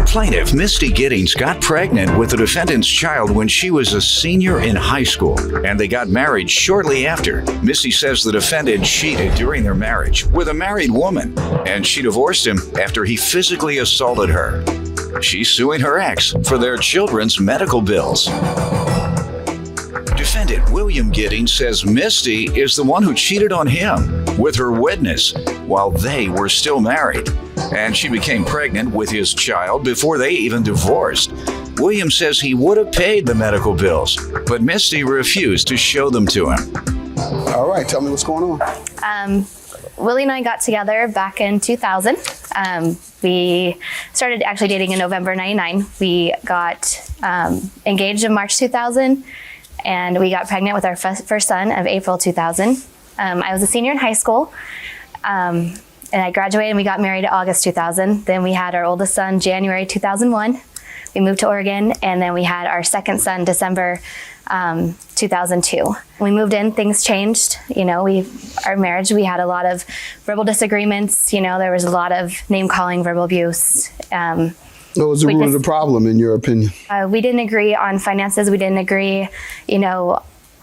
Plaintiff Misty Giddings got pregnant with the defendant's child when she was a senior in high school, and they got married shortly after. Misty says the defendant cheated during their marriage with a married woman, and she divorced him after he physically assaulted her. She's suing her ex for their children's medical bills. Defendant William Giddings says Misty is the one who cheated on him with her witness while they were still married, and she became pregnant with his child before they even divorced. William says he would have paid the medical bills, but Misty refused to show them to him. All right, tell me what's going on. Willie and I got together back in 2000. We started actually dating in November 99. We got engaged in March 2000, and we got pregnant with our first son of April 2000. I was a senior in high school, and I graduated and we got married in August 2000. Then we had our oldest son January 2001. We moved to Oregon, and then we had our second son December 2002. We moved in, things changed. Our marriage, we had a lot of verbal disagreements. There was a lot of name calling, verbal abuse. What was the root of the problem, in your opinion? We didn't agree on finances. We didn't agree,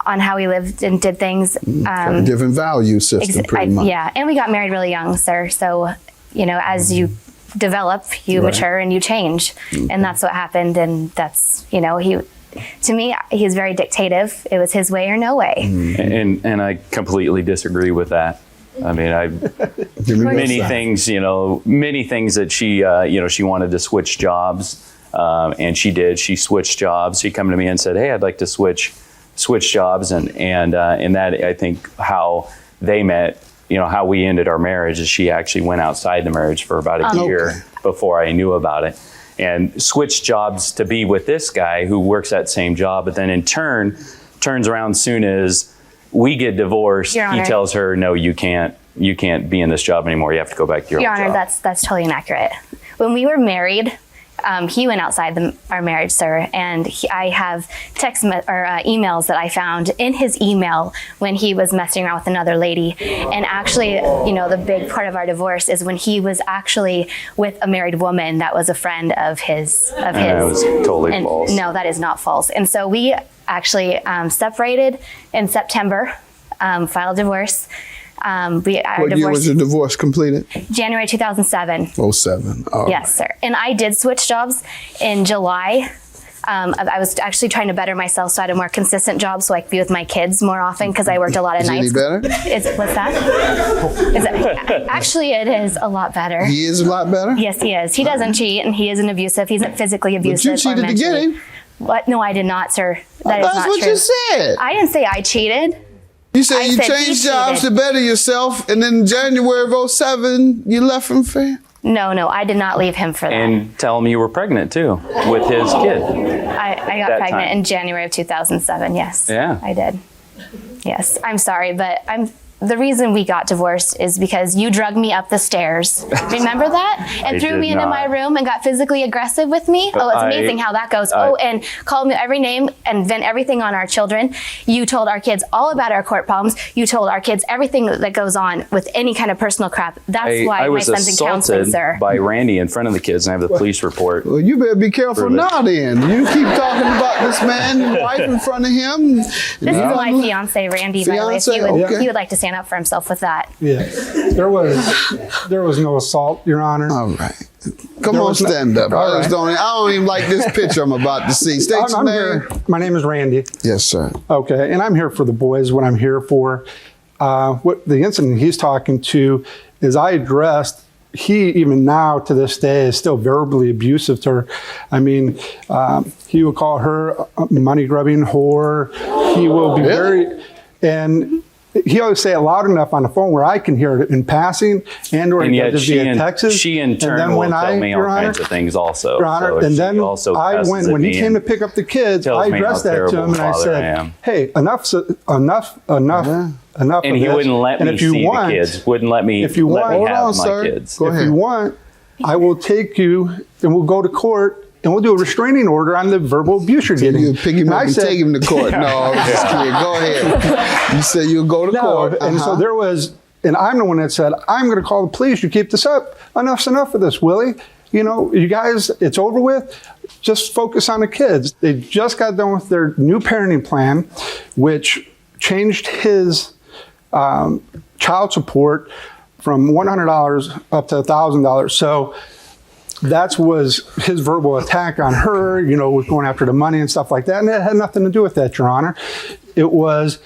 on how we lived and did things. Different value system, pretty much. Yeah, and we got married really young, sir. So, as you develop, you mature and you change. And that's what happened. And that's, to me, he's very dictative. It was his way or no way. And I completely disagree with that. I mean, many things that she wanted to switch jobs, and she did. She switched jobs. She came to me and said, "Hey, I'd like to switch jobs," and that, I think, how they met. How we ended our marriage is she actually went outside the marriage for about a year before I knew about it, and switched jobs to be with this guy who works that same job, but then in turn turns around soon as we get divorced. He tells her, "No, you can't be in this job anymore. You have to go back to your old Honor, job." that's totally inaccurate. When we were married, he went outside our marriage, sir, and I have emails that I found in his email when he was messing around with another lady. And actually, the big part of our divorce is when he was actually with a married woman that was a friend of his. That was totally false. No, that is not false. And so we actually separated in September, filed divorce. What year was your divorce completed? January 2007. 07. Oh. Yes, sir. And I did switch jobs in July. I was actually trying to better myself so I had a more consistent job so I could be with my kids more often because I worked a lot of nights. Is it any better? What's that? Actually, it is a lot better. He is a lot better? Yes, he is. He doesn't cheat, and he isn't abusive. He's not physically abusive. But you cheated to get him. What? No, I did not, sir. That is not true. That's what you said. I didn't say I cheated. You said you changed jobs to better yourself, and in January of 07, you left him for him? No, I did not leave him for that. And tell him you were pregnant too with his kid. I got pregnant in January of 2007. Yes. Yeah. I did. Yes. I'm sorry, but the reason we got divorced is because you drugged me up the stairs. Remember that? And threw me into my room and got physically aggressive with me. It's amazing how that goes. And called me every name and vent everything on our children. You told our kids all about our court problems. You told our kids everything that goes on with any kind of personal crap. That's why my son's in counseling, sir. I was assaulted by Randy in front of the kids, and I have the police report. Well, you better be careful now then. You keep talking about this man and wife in front of him. This is my fiance, Randy, by the way. He would like to stand up for himself with that. Yeah, there was no assault, Your Honor. All right, come on, stand up. I don't even like this picture I'm about to see. State your name. My name is Randy. Yes, sir. Okay, and I'm here for the boys. What I'm here for, what the incident he's talking to is I addressed. He, even now to this day, is still verbally abusive to her. I mean, he will call her a money-grubbing whore. He will be and he always say it loud enough on the phone where I can hear it in passing or via text. She in turn will tell me all kinds of things also. Your Honor, and then when he came to pick up the kids, I addressed that to him and I said, "Hey, enough enough. And he wouldn't let me see the kids. Wouldn't let me have my kids. If you want, I will take you and we'll go to court. And we'll do a restraining order on the verbal abuse you're getting." You pick him up and take him to court. No, I'm just kidding. Go ahead. You said you'll go to court. And so there was, and I'm the one that said, "I'm going to call the police. You keep this up. Enough's enough of this, Willie." you know, you guys, it's over with. Just focus on the kids. They just got done with their new parenting plan, which changed his child support from $100 up to $1,000. So that was his verbal attack on her, you know, with going after the money and stuff like that. And it had nothing to do with that, Your Honor. It was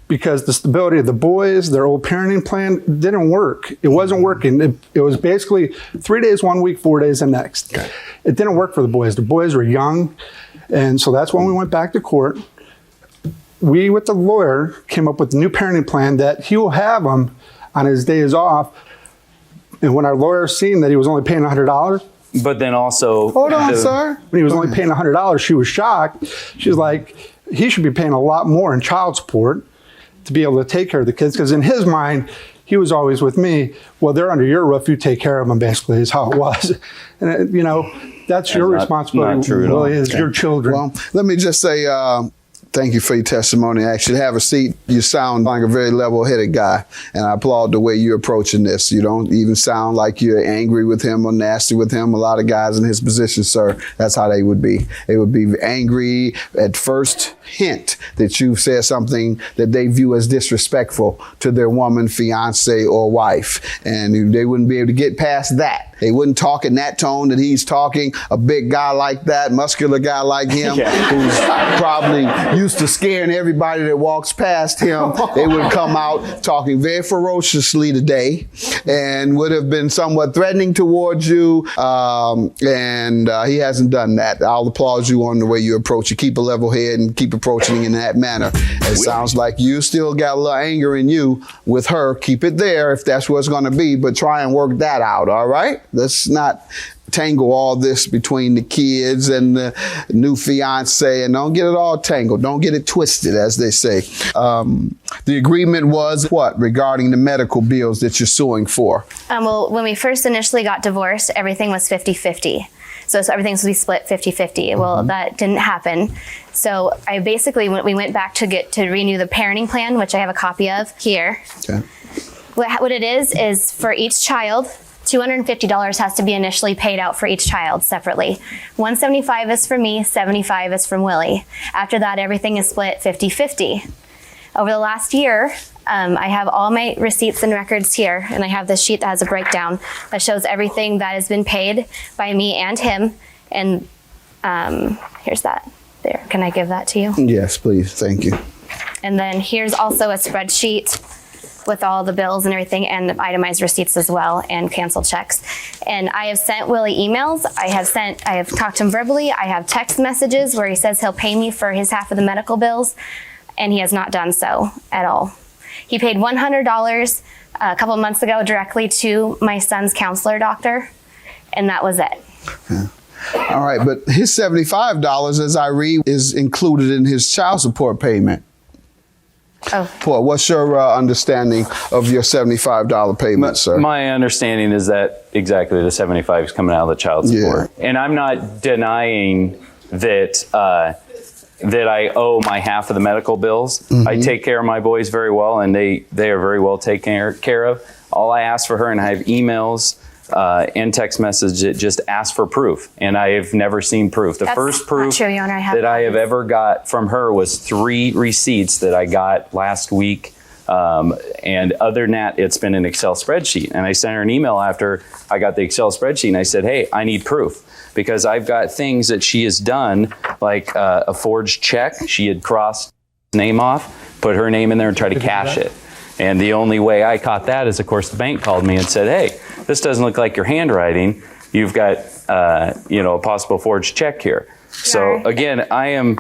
because the stability of the boys, their old parenting plan didn't work. It wasn't working. It was basically 3 days 1 week, 4 days the next. Okay. It didn't work for the boys. The boys were young. And so that's when we went back to court. We, with the lawyer, came up with a new parenting plan that he will have them on his days off. And when our lawyer seen that he was only paying $100. But then also... Hold on, sir. When he was only paying $100, she was shocked. She's like, he should be paying a lot more in child support to be able to take care of the kids. Because in his mind, he was always with me. Well, they're under your roof. You take care of them, basically, is how it was. And, you know, that's your responsibility. Not true at all. Really, is your children. Well, let me just say, thank you for your testimony. Actually, have a seat. You sound like a very level-headed guy, and I applaud the way you're approaching this. You don't even sound like you're angry with him or nasty with him. A lot of guys in his position, sir, that's how they would be. They would be angry at first hint that you've said something that they view as disrespectful to their woman, fiance, or wife, and they wouldn't be able to get past that. They wouldn't talk in that tone that he's talking. A big guy like that, muscular guy like him, who's probably used to scaring everybody that walks past him, they would come out talking very ferociously today and would have been somewhat threatening towards you. And he hasn't done that. I'll applaud you on the way you approach it. Keep a level head and keep approaching in that manner. It sounds like you still got a little anger in you with her. Keep it there if that's what it's going to be, but try and work that out, all right? Let's not tangle all this between the kids and the new fiance, and don't get it all tangled. Don't get it twisted, as they say. The agreement was what regarding the medical bills that you're suing for? Well, when we first initially got divorced, everything was 50-50. So everything's to be split 50-50. Well, that didn't happen. So I basically, we went back to renew the parenting plan, which I have a copy of here. Okay. What it is for each child, $250 has to be initially paid out for each child separately. $175 is for me, $75 is from Willie. After that, everything is split 50-50. Over the last year, I have all my receipts and records here, and I have this sheet that has a breakdown that shows everything that has been paid by me and him. And here's that. There, can I give that to you? Yes, please. Thank you. And then here's also a spreadsheet with all the bills and everything, and the itemized receipts as well, and canceled checks. And I have sent Willie emails. I have talked to him verbally. I have text messages where he says he'll pay me for his half of the medical bills, and he has not done so at all. He paid $100 a couple of months ago directly to my son's counselor doctor, and that was it. Yeah. All right, but his $75, as I read, is included in his child support payment. Oh. Paul, what's your understanding of your $75 payment, sir? My understanding is that exactly the $75 is coming out of the child support. Yeah. And I'm not denying that that I owe my half of the medical bills. Mm-hmm. I take care of my boys very well, and they are very well taken care of. All I ask for her, and I have emails and text message that just ask for proof, and I have never seen proof. The first proof true, Your Honor, that I have ever got from her was 3 receipts that I got last week. And other than that, it's been an Excel spreadsheet. And I sent her an email after I got the Excel spreadsheet, and I said, hey, I need proof, because I've got things that she has done, like a forged check. She had crossed name off, put her name in there and tried to cash it. And the only way I caught that is, of course, the bank called me and said, hey, this doesn't look like your handwriting. You've got, a possible forged check here. So again, I am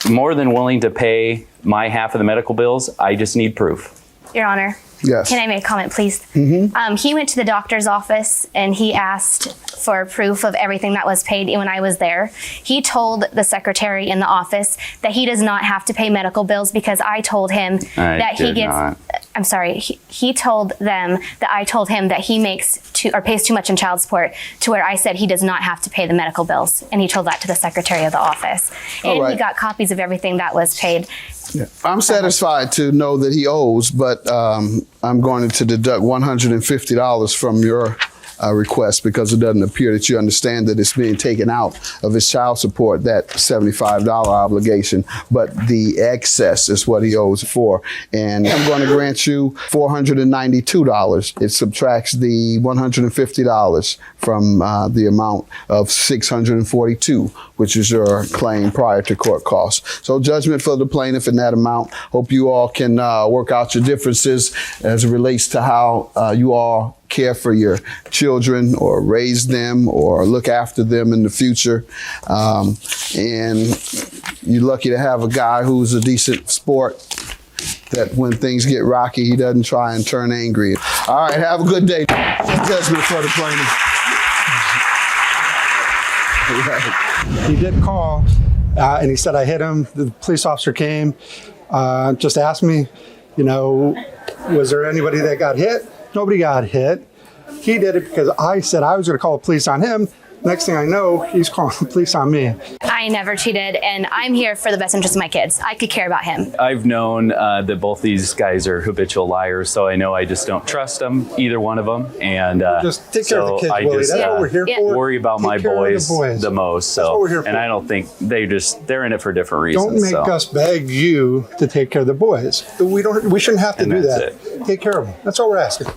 more than willing to pay my half of the medical bills. I just need proof. Your Honor. Yes. Can I make a comment, please? Mm-hmm. He went to the doctor's office and he asked for proof of everything that was paid when I was there. He told the secretary in the office that he does not have to pay medical bills because I told him that he gets. Not. I'm sorry. He told them that I told him that he pays too much in child support, to where I said he does not have to pay the medical bills, and he told that to the secretary of the office. And he got copies of everything that was paid. Yeah. I'm satisfied to know that he owes, but I'm going to deduct $150 from your request, because it doesn't appear that you understand that it's being taken out of his child support, that $75 obligation, but the excess is what he owes for. And I'm going to grant you $492. It subtracts the $150 from the amount of $642, which is your claim prior to court costs. So judgment for the plaintiff in that amount. Hope you all can work out your differences as it relates to how you all care for your children or raise them or look after them in the future. And you're lucky to have a guy who's a decent sport, that when things get rocky, he doesn't try and turn angry. All right, have a good day. Judgment for the plaintiff. He did call, and he said I hit him. The police officer came, just asked me, you know, was there anybody that got hit? Nobody got hit. He did it because I said I was going to call the police on him. Next thing I know, he's calling the police on me. I never cheated, and I'm here for the best interest of my kids. I could care about him. I've known that both these guys are habitual liars, so I know I just don't trust them, either one of them. And just take care of the kids, I Willie. just That's what we're here for. worry about Take my care of boys the most. So, That's what we're here for. and I don't think they're in it for different reasons. Don't make us beg you to take care of the boys. We shouldn't have to And do that's that. Take care of them. That's all we're asking.